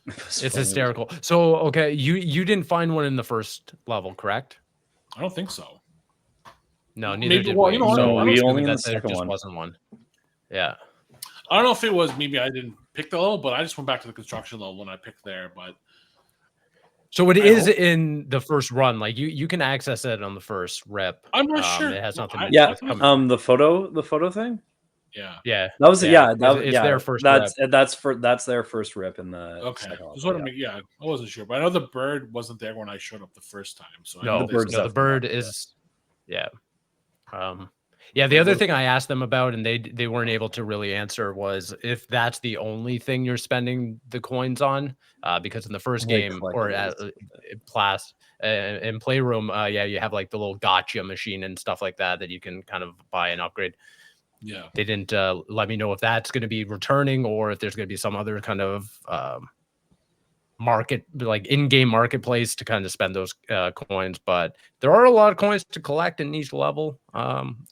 It's hysterical. So, okay, you didn't find one in the first level, correct? I don't think so. No, neither did we. So we only in the there second just one. wasn't one. Yeah. I don't know if it was maybe I didn't pick the level, but I just went back to the construction level when I picked there. But so it is in the first run. Like you can access it on the first rip. I'm not sure. It has nothing. The photo thing. Yeah. That was it's their first. That's their first rip in the. Okay. I wasn't sure, but I know the bird wasn't there when I showed up the first time. So the bird is. Yeah. The other thing I asked them about, and they weren't able to really answer, was if that's the only thing you're spending the coins on, because in the first game or in Playroom, you have like the little gotcha machine and stuff like that you can kind of buy and upgrade. Yeah, they didn't let me know if that's going to be returning or if there's going to be some other kind of market, like in-game marketplace to kind of spend those coins. But there are a lot of coins to collect in each level.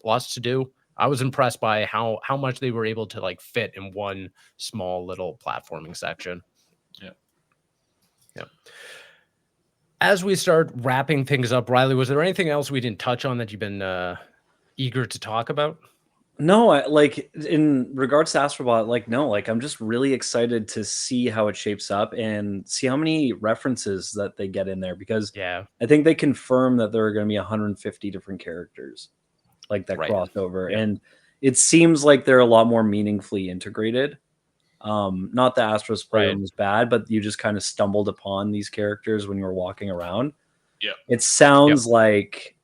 Lots to do. I was impressed by how much they were able to like fit in one small little platforming section. Yeah. As we start wrapping things up, Riley, was there anything else we didn't touch on that you've been eager to talk about? No, in regards to Astro Bot, no, I'm just really excited to see how it shapes up and see how many references that they get in there, because I think they confirm that there are going to be 150 different characters that crossover, and it seems like they're a lot more meaningfully integrated. Not that Astro's Playroom was bad, but you just kind of stumbled upon these characters when you were walking around. Yeah, it sounds like.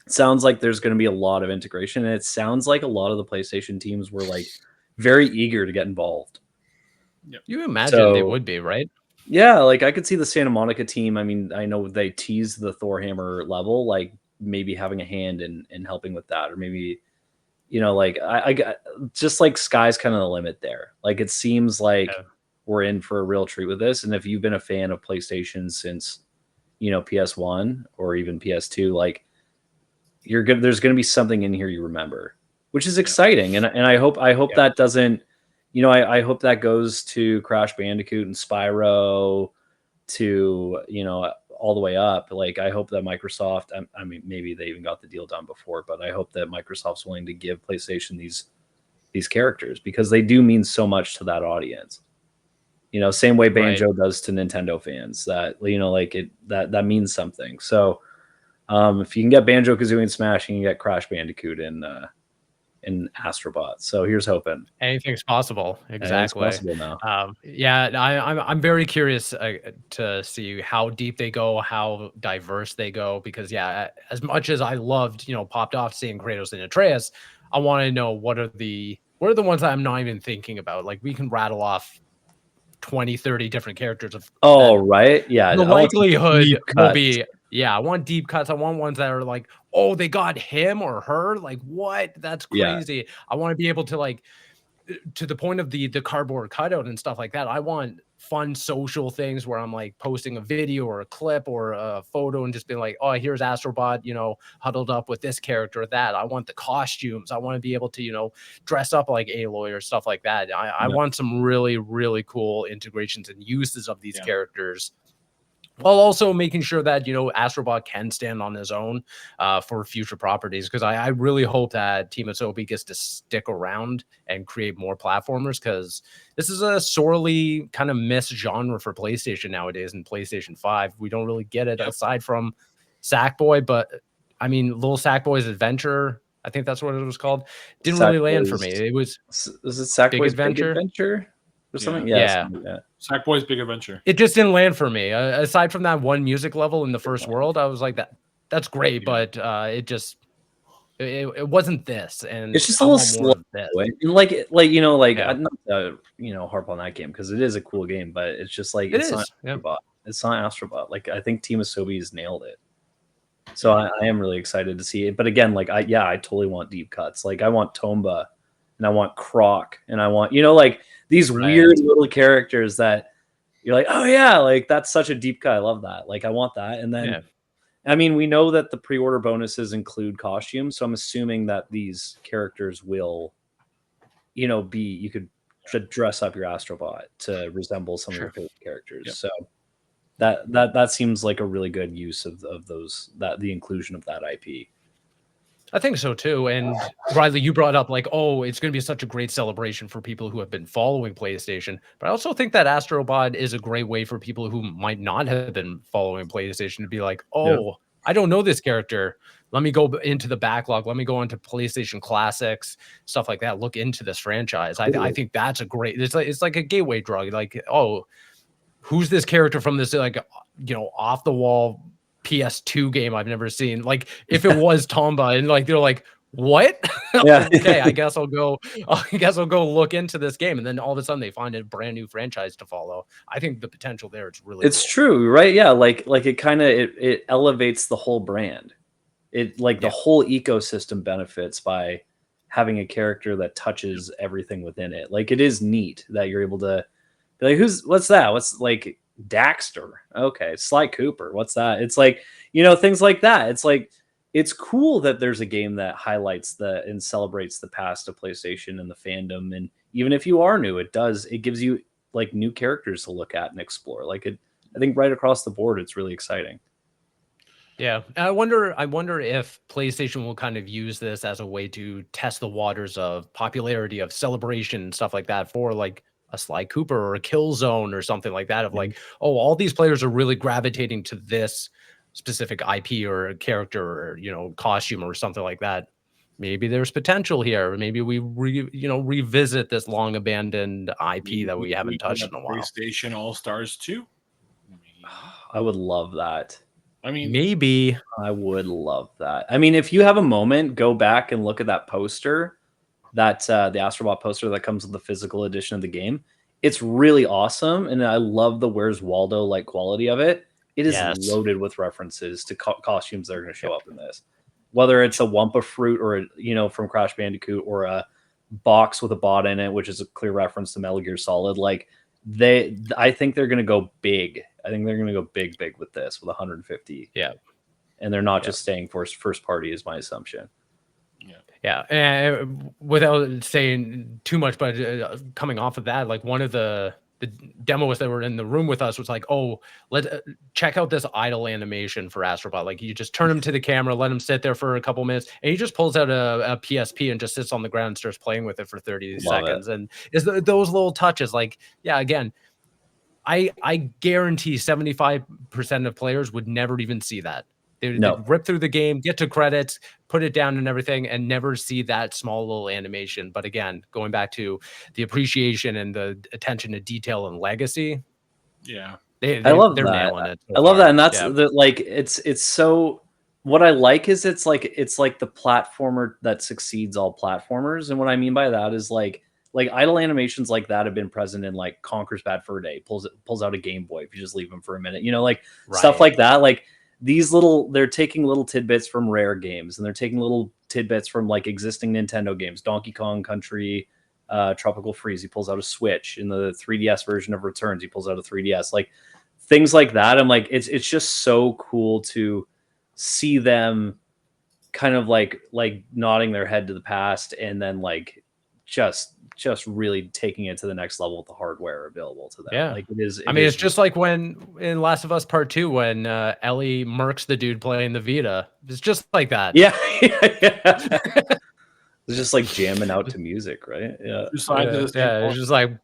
Sounds like there's going to be a lot of integration, and it sounds like a lot of the PlayStation teams were very eager to get involved. You imagine they would be, right? Yeah, I could see the Santa Monica team. I mean, I know they teased the Thor Hammer level, maybe having a hand in helping with that, or maybe I got just sky's kind of the limit there. It seems like we're in for a real treat with this, and if you've been a fan of PlayStation since PS1 or even PS2, there's going to be something in here you remember, which is exciting. And I hope that doesn't, I hope that goes to Crash Bandicoot and Spyro to, all the way up. I hope that Microsoft, I mean, maybe they even got the deal done before, but I hope that Microsoft's willing to give PlayStation these characters, because they do mean so much to that audience. Same way Banjo does to Nintendo fans, that, that means something. So, if you can get Banjo-Kazooie and Smash, you can get Crash Bandicoot in Astro Bot. So here's hoping. Anything's possible. Exactly. Anything's possible now. I'm very curious to see how deep they go, how diverse they go, because as much as I loved, popped off seeing Kratos and Atreus, I want to know what are the ones that I'm not even thinking about. We can rattle off 20, 30 different characters of yeah, the likelihood will be I want deep cuts. I want ones that are they got him or her, what? That's crazy. I want to be able to to the point of the cardboard cutout and stuff like that. I want fun social things where I'm posting a video or a clip or a photo and just being oh, here's Astro Bot, huddled up with this character or that. I want the costumes. I want to be able to, dress up like Aloy or stuff like that. I want some really, really cool integrations and uses of these characters while also making sure that, you know, Astro Bot can stand on his own for future properties. Because I really hope that Team Asobi gets to stick around and create more platformers, because this is a sorely kind of missed genre for PlayStation nowadays. And PlayStation 5, we don't really get it aside from Sackboy. But I mean, Little Sackboy's Adventure, I think that's what it was called, didn't really land for me. It was Sackboy's Big Adventure or something? Yeah. Something like that. Sackboy's Big Adventure. It just didn't land for me. Aside from that one music level in the first world, I was like, that's great, but it just it wasn't this, and it's just a little slow. Like you know, like I'm not you know, harp on that game because it is a cool game, but it's just like it's not Astro Bot. It's not Astro Bot. Like I think Team Asobi's nailed it. So I am really excited to see it. But again, like I totally want deep cuts. Like I want Tomba, and I want Croc, and I want, you know, like these weird little characters that you're like, oh yeah, like that's such a deep cut. I love that. Like I want that. And then I mean, we know that the pre-order bonuses include costumes, so I'm assuming that these characters will, you know, you could dress up your Astro Bot to resemble some of your favorite characters. So that seems like a really good use of those, that the inclusion of that IP. I think so too. And Riley, you brought up like, oh, it's going to be such a great celebration for people who have been following PlayStation. But I also think that Astro Bot is a great way for people who might not have been following PlayStation to be like, oh, I don't know this character. Let me go into the backlog. Let me go into PlayStation Classics, stuff like that. Look into this franchise. Cool. I think that's a great, it's like a gateway drug. Like, oh, who's this character from this, like, you know, off the wall PS2 game I've never seen? Like if it was Tomba, and like they're like, what? Okay, I guess I'll go look into this game, and then all of a sudden they find a brand new franchise to follow. I think the potential there is really cool. True, right? Yeah, like it kind of it elevates the whole brand. It like the whole ecosystem benefits by having a character that touches everything within it. Like it is neat that you're able to be like, what's that? What's like Daxter? Okay, Sly Cooper. What's that? It's like, you know, things like that. It's like, it's cool that there's a game that highlights and celebrates the past of PlayStation and the fandom. And even if you are new, it gives you like new characters to look at and explore. Like I think right across the board, it's really exciting. Yeah, I wonder if PlayStation will kind of use this as a way to test the waters of popularity of celebration and stuff like that for like a Sly Cooper or a Killzone or something like that, of like, oh, all these players are really gravitating to this specific IP or a character or, you know, costume or something like that. Maybe there's potential here. Maybe we revisit this long abandoned IP that we haven't touched in a while. PlayStation All-Stars 2. I would love that. I mean, maybe I would love that. I mean, if you have a moment, go back and look at that poster, that the Astro Bot poster that comes with the physical edition of the game. It's really awesome, and I love the Where's Waldo like quality of it. It is loaded with references to costumes that are going to show up in this. Whether it's a Wumpa fruit or, you know, from Crash Bandicoot, or a box with a bot in it, which is a clear reference to Metal Gear Solid. Like I think they're going to go big. I think they're going to go big with this, with 150. Yeah. And they're not just staying for first party is my assumption. Yeah. And without saying too much, but coming off of that, like one of the demos that were in the room with us was like, oh, let's check out this idle animation for Astro Bot. Like you just turn him to the camera, let him sit there for a couple minutes, and he just pulls out a PSP and just sits on the ground and starts playing with it for 30 seconds. And is those little touches, like, yeah, again, I guarantee 75% of players would never even see that. They'd rip through the game, get to credits, put it down and everything, and never see that small little animation. But again, going back to the appreciation and the attention to detail and legacy. Yeah. I love that. Nailing it so I love that. And that's like, it's so, what I like is it's like the platformer that succeeds all platformers. And what I mean by that is like idle animations like that have been present in like Conker's Bad Fur Day, pulls out a Game Boy if you just leave him for a minute, you know, like stuff like that. Like, they're taking little tidbits from Rare games, and they're taking little tidbits from like existing Nintendo games. Donkey Kong Country, Tropical Freeze, he pulls out a Switch. In the 3DS version of Returns, he pulls out a 3DS. Like things like that. I'm like, it's just so cool to see them kind of like nodding their head to the past, and then like just really taking it to the next level with the hardware available to them. Yeah. Like it is. I mean, it's just like when in Last of Us Part 2 when Ellie murks the dude playing the Vita. It's just like that. Yeah. It's just like jamming out to music, right? Yeah. It's just like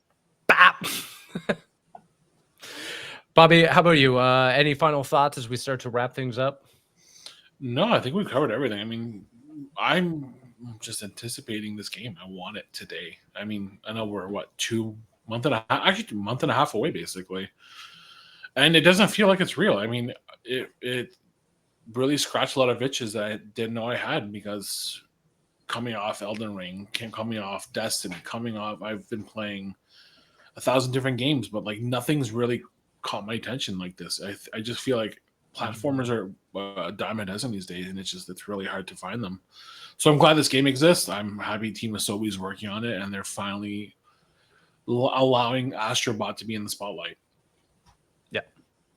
bap. Bobby, how about you? Any final thoughts as we start to wrap things up? No, I think we've covered everything. I mean, I'm just anticipating this game. I want it today. I mean, I know we're what, 2 months and a half, actually 1.5 months away, basically. And it doesn't feel like it's real. I mean, it really scratched a lot of itches that I didn't know I had, because coming off Elden Ring, coming off Destiny, I've been playing 1,000 different games, but like nothing's really caught my attention like this. I just feel like platformers are a dime a dozen these days, and it's really hard to find them. So I'm glad this game exists. I'm happy Team Asobi is working on it, and they're finally allowing Astro Bot to be in the spotlight.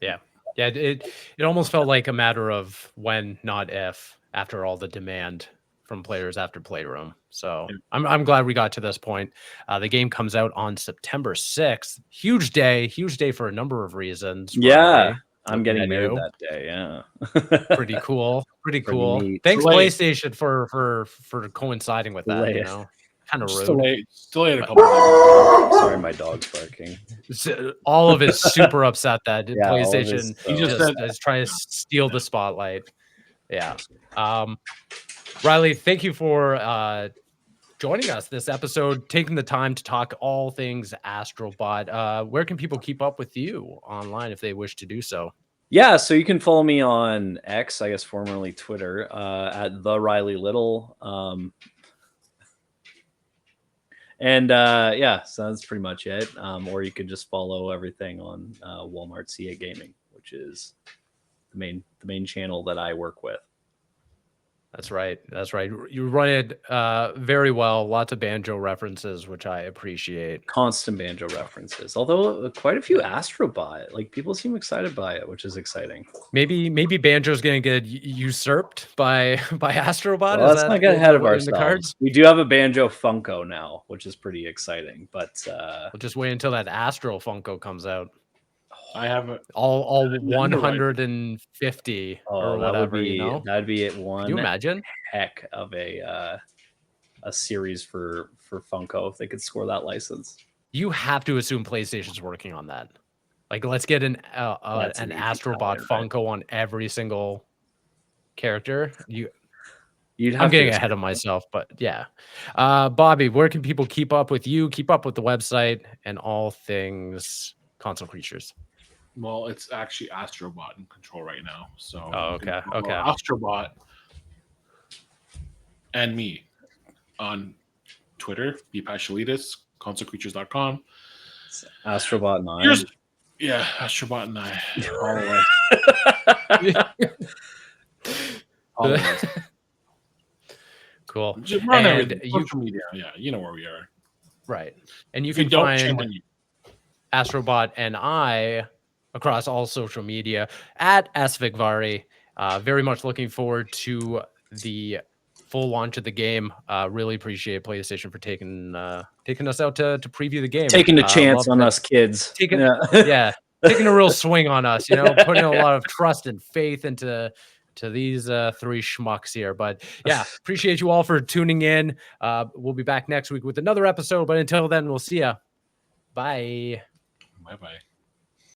Yeah. It almost felt like a matter of when, not if, after all the demand from players after Playroom. So I'm glad we got to this point. The game comes out on September 6th. Huge day for a number of reasons. Yeah. I'm getting married that day. Yeah. Pretty cool. Pretty cool. Neat. Thanks, PlayStation, for coinciding with that. You know, kind of rude. Still late a couple of Sorry, my dog's barking. All is super upset that Yeah, PlayStation is trying to steal the spotlight. Yeah. Riley, thank you for joining us this episode, taking the time to talk all things Astro Bot. Where can people keep up with you online if they wish to do so? Yeah, so you can follow me on X, I guess formerly Twitter, at the Riley Little. Yeah, so that's pretty much it. Or you could just follow everything on Walmart CA Gaming, which is the main channel that I work with. That's right. You run it very well. Lots of banjo references, which I appreciate. Constant banjo references, although quite a few Astro Bot. Like people seem excited by it, which is exciting. Maybe banjo's going to get usurped by Astro Bot. Well, let's not get ahead of ourselves. We do have a banjo Funko now, which is pretty exciting. But we'll just wait until that Astro Funko comes out. I have all 150 or whatever. That'd be it. One. Can you imagine? Heck of a series for Funko if they could score that license. You have to assume PlayStation's working on that. Like, let's get an Astro Bot Funko on every single character. I'm getting ahead of myself, but yeah. Bobby, where can people keep up with you? Keep up with the website and all things Console Creatures. Well, it's actually Astrobot in control right now. So okay. Astrobot and me on Twitter, bpashalitis, consolecreatures.com. Astrobot 9. Yeah, Astrobot 9. All the way. Cool. Just run everything. Social media. Yeah, you know where we are. Right. And you can find Astrobot and I across all social media at Asvikvari. Very much looking forward to the full launch of the game. Really appreciate PlayStation for taking us out to preview the game. Taking a chance on us kids. Taking a real swing on us, putting a lot of trust and faith into these three schmucks here. But yeah, appreciate you all for tuning in. We'll be back next week with another episode. But until then, we'll see ya. Bye. Bye-bye.